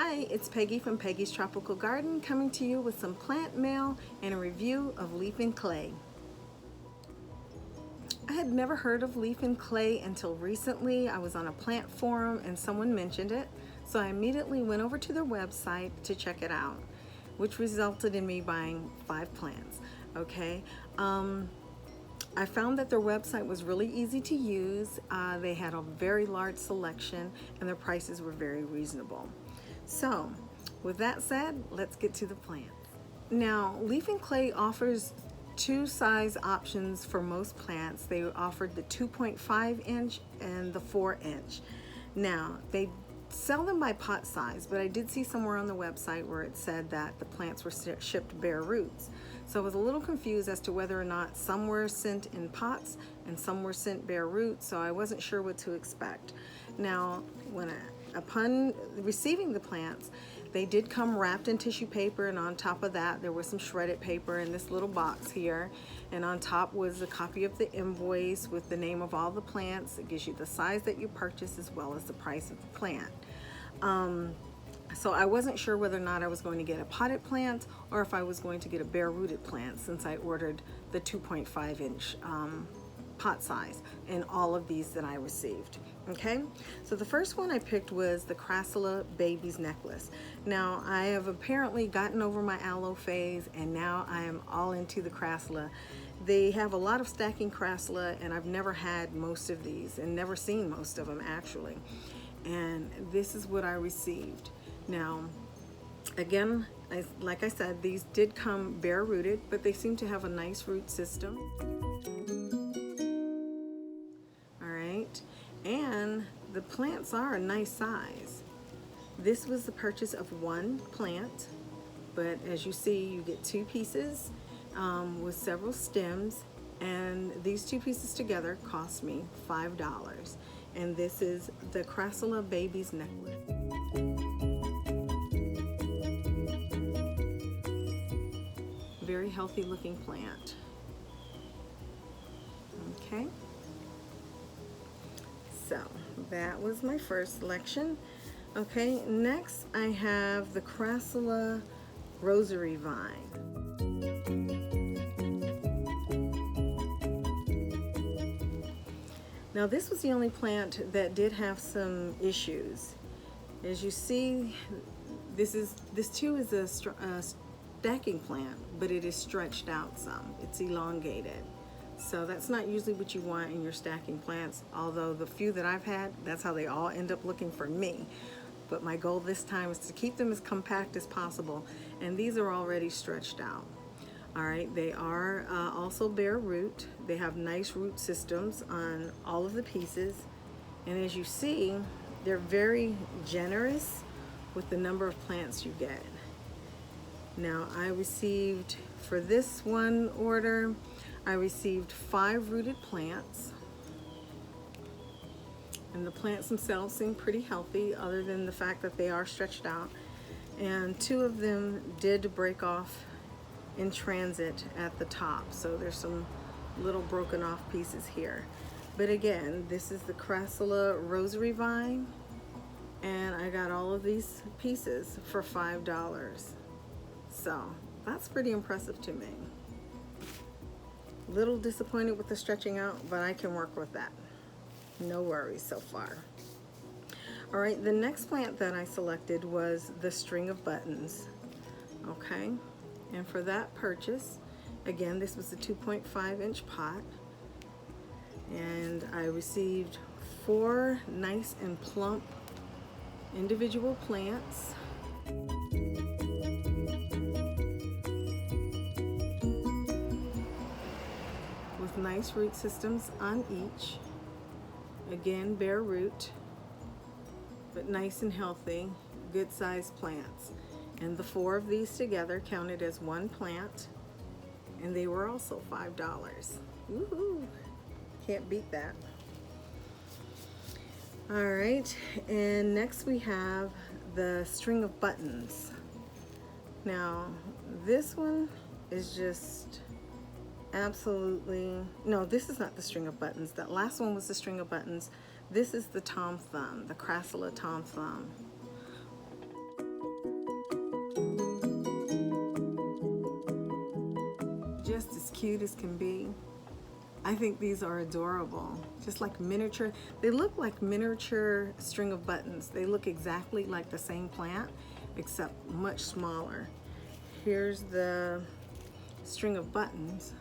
Hi, it's Peggy from Peggy's Tropical Garden coming to you with some plant mail and a review of leaf and clay. I had never heard of leaf and clay until recently. I was on a plant forum and someone mentioned it, so I immediately went over to their website to check it out, which resulted in me buying 5 plants. Okay. I found that their website was really easy to use. They had a very large selection and their prices were very reasonable. So with that said, let's get to the plants. Now, leaf and clay offers 2 size options for most plants. They offered the 2.5 inch and the 4 inch. Now, they sell them by pot size, but I did see somewhere on the website where it said that the plants were shipped bare roots. So I was a little confused as to whether or not some were sent in pots and some were sent bare roots, so I wasn't sure what to expect. Now, upon receiving the plants, they did come wrapped in tissue paper, and on top of that there was some shredded paper in this little box here, and on top was a copy of the invoice with the name of all the plants. It gives you the size that you purchased as well as the price of the plant. So I wasn't sure whether or not I was going to get a potted plant or if I was going to get a bare rooted plant, since I ordered the 2.5 inch pot size in all of these that I received. Okay, so the first one I picked was the Crassula baby's necklace. Now, I have apparently gotten over my aloe phase and now I am all into the Crassula. They have a lot of stacking Crassula and I've never had most of these and never seen most of them actually. And this is what I received. Now, again, like I said, these did come bare rooted, but they seem to have a nice root system. All right, and the plants are a nice size. This was the purchase of 1 plant, but as you see, you get 2 pieces with several stems, and these 2 pieces together cost me $5. And this is the Crassula baby's necklace. Very healthy looking plant. Okay, so that was my first selection. Okay, next I have the Crassula rosary vine. Now, this was the only plant that did have some issues. As you see, this too is a stacking plant, but it is stretched out some. It's elongated. So that's not usually what you want in your stacking plants, although the few that I've had, that's how they all end up looking for me. But my goal this time is to keep them as compact as possible, and these are already stretched out. All right, they are also bare root. They have nice root systems on all of the pieces. And as you see, they're very generous with the number of plants you get. Now, I received, for this one order, I received 5 rooted plants. And the plants themselves seem pretty healthy, other than the fact that they are stretched out. And 2 of them did break off in transit at the top, so there's some little broken off pieces here. But again, this is the Crassula rosary vine, and I got all of these pieces for $5. So that's pretty impressive to me. Little disappointed with the stretching out, but I can work with that. No worries so far. All right, the next plant that I selected was the string of buttons. Okay. And for that purchase, again, this was the 2.5 inch pot, and I received 4 nice and plump individual plants. With nice root systems on each. Again, bare root, but nice and healthy, good sized plants. And the 4 of these together counted as 1 plant, and they were also $5. Woohoo! Can't beat that. All right, and next we have the string of buttons. Now, this one is just absolutely, no, this is not the string of buttons. That last one was the string of buttons. This is the Tom Thumb, the Crassula Tom Thumb. cute as can be. I think these are adorable, just like miniature. They look like miniature string of buttons. They look exactly like the same plant, except much smaller. Here's the string of buttons,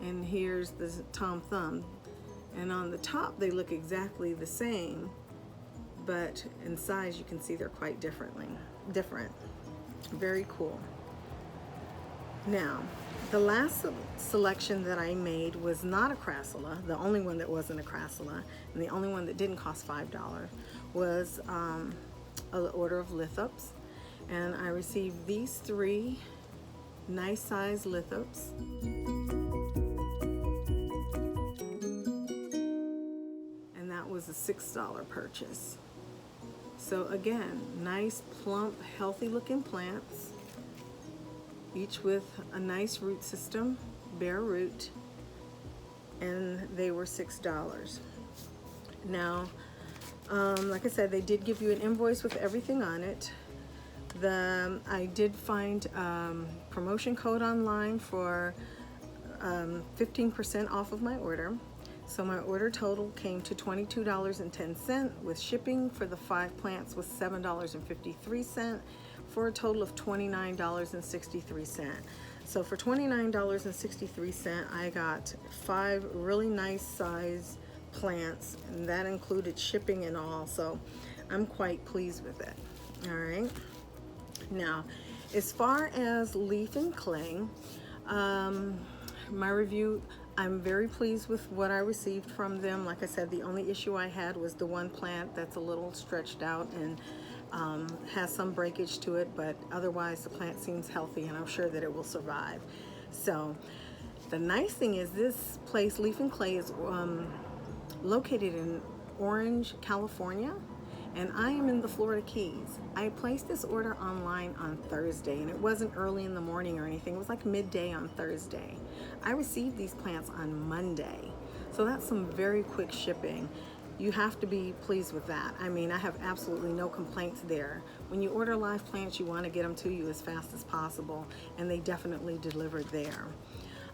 and here's the Tom Thumb. And on the top, they look exactly the same, but in size, you can see they're quite different. Very cool. Now, the last selection that I made was not a crassula. The only one that wasn't a crassula, and the only one that didn't cost $5 was an order of lithops. And I received these 3 nice size lithops. And that was a $6 purchase. So again, nice, plump, healthy looking plants, each with a nice root system, bare root, and they were $6. Now, like I said, they did give you an invoice with everything on it. I did find promotion code online for 15% off of my order. So my order total came to $22.10 with shipping for the 5 plants was $7.53 for a total of $29.63. So for $29.63, I got 5 really nice size plants, and that included shipping and all. So I'm quite pleased with it. All right. Now, as far as leaf and clay, my review, I'm very pleased with what I received from them. Like I said, the only issue I had was the one plant that's a little stretched out and has some breakage to it, but otherwise the plant seems healthy, and I'm sure that it will survive. So the nice thing is this place, Leaf and Clay, is located in Orange, California, and I am in the Florida Keys. I placed this order online on Thursday, and it wasn't early in the morning or anything. It was like midday on Thursday. I received these plants on Monday, so that's some very quick shipping. You have to be pleased with that. I mean, I have absolutely no complaints there. When you order live plants, you want to get them to you as fast as possible, and they definitely delivered there.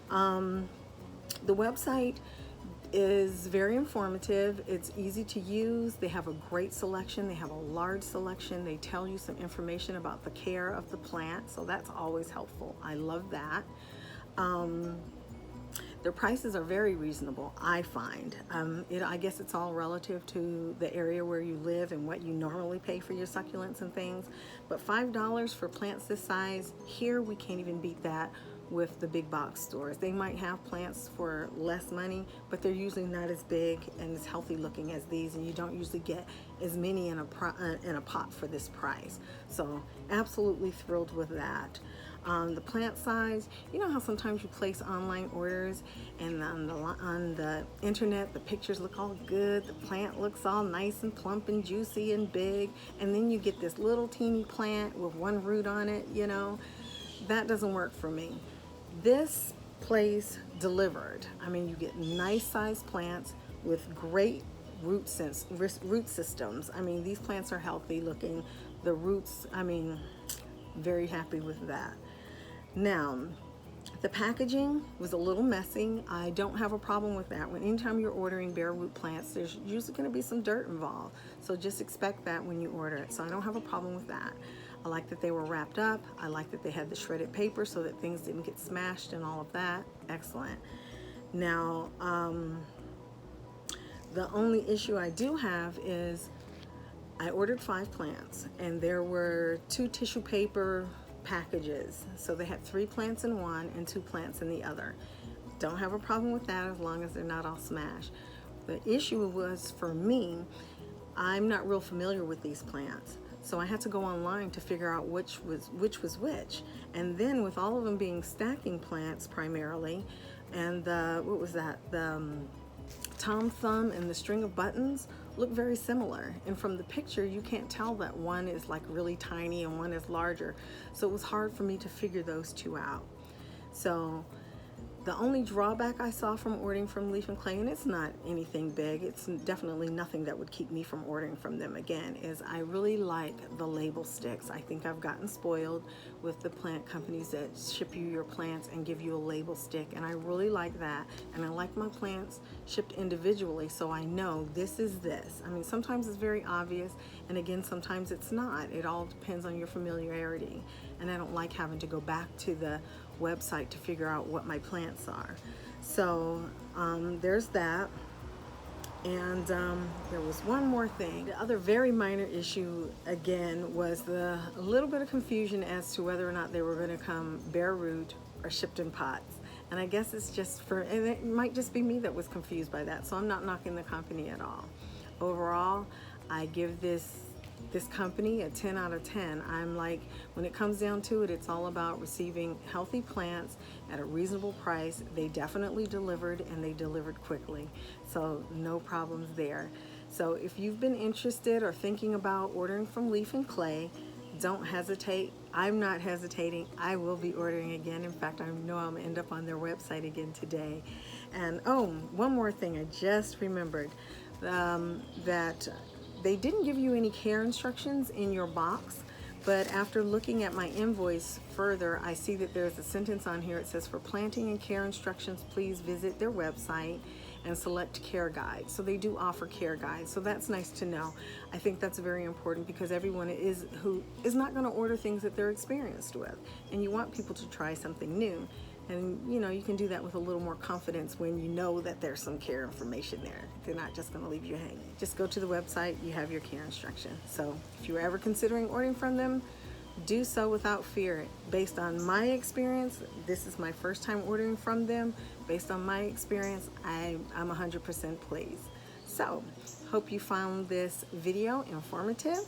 The website is very informative. It's easy to use. They have a great selection. They have a large selection. They tell you some information about the care of the plant, so that's always helpful. I love that. Their prices are very reasonable, I find. I guess it's all relative to the area where you live and what you normally pay for your succulents and things, but $5 for plants this size, here we can't even beat that with the big box stores. They might have plants for less money, but they're usually not as big and as healthy looking as these, and you don't usually get as many in a pot for this price. So absolutely thrilled with that. The plant size, you know how sometimes you place online orders and on the internet the pictures look all good, the plant looks all nice and plump and juicy and big, and then you get this little teeny plant with one root on it, you know, that doesn't work for me. This place delivered. I mean, you get nice sized plants with great root systems. I mean, these plants are healthy looking. The roots, I mean, very happy with that. Now, the packaging was a little messy. I don't have a problem with that. Anytime you're ordering bare root plants, there's usually going to be some dirt involved. So just expect that when you order it. So I don't have a problem with that. I like that they were wrapped up. I like that they had the shredded paper so that things didn't get smashed and all of that. Excellent. Now, the only issue I do have is I ordered 5 plants, and there were 2 tissue paper packages. So they had 3 plants in one and 2 plants in the other. Don't have a problem with that as long as they're not all smashed. The issue was, for me, I'm not real familiar with these plants. So I had to go online to figure out which was which. And then with all of them being stacking plants primarily, and what was that? The Tom Thumb and the string of buttons look very similar. And from the picture, you can't tell that one is like really tiny and one is larger. So it was hard for me to figure those 2 out. So The only drawback I saw from ordering from Leaf and Clay, and it's not anything big, it's definitely nothing that would keep me from ordering from them again, is I really like the label sticks. I think I've gotten spoiled with the plant companies that ship you your plants and give you a label stick, and I really like that. And I like my plants shipped individually, so I know this is this. I mean, sometimes it's very obvious, and again, sometimes it's not. It all depends on your familiarity, and I don't like having to go back to the website to figure out what my plants are. So there's that. And there was one more thing. The other very minor issue again was a little bit of confusion as to whether or not they were going to come bare root or shipped in pots. And I guess it's just and it might just be me that was confused by that, so I'm not knocking the company at all. Overall, I give this company a 10 out of 10. I'm like, when it comes down to it, it's all about receiving healthy plants at a reasonable price. They definitely delivered, and they delivered quickly, so no problems there. So if you've been interested or thinking about ordering from Leaf and Clay, don't hesitate. I'm not hesitating. I will be ordering again. In fact, I know I'm gonna end up on their website again today. And oh, one more thing I just remembered, that they didn't give you any care instructions in your box, but after looking at my invoice further, I see that there's a sentence on here. It says, for planting and care instructions, please visit their website and select care guide. So they do offer care guides, so that's nice to know. I think that's very important, because everyone who is not going to order things that they're experienced with, and you want people to try something new. And you know, you can do that with a little more confidence when you know that there's some care information there. They're not just going to leave you hanging. Just go to the website, you have your care instruction. So if you're ever considering ordering from them, do so without fear. Based on my experience, this is my first time ordering from them. Based on my experience, I'm 100% pleased. So hope you found this video informative.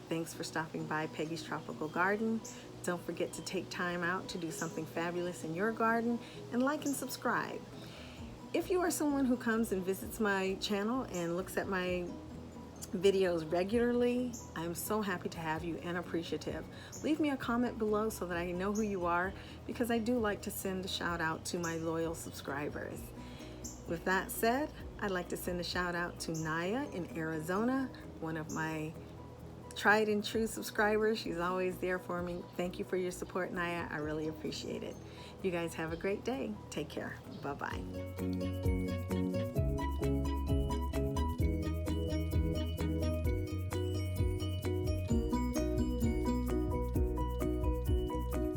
Thanks for stopping by Peggy's Tropical Garden. Don't forget to take time out to do something fabulous in your garden, and like and subscribe. If you are someone who comes and visits my channel and looks at my videos regularly, I'm so happy to have you and appreciative. Leave me a comment below so that I know who you are, because I do like to send a shout out to my loyal subscribers. With that said, I'd like to send a shout out to Naya in Arizona, one of my tried and true subscribers. She's always there for me. Thank you for your support, Naya. I really appreciate it. You guys have a great day. Take care. Bye-bye.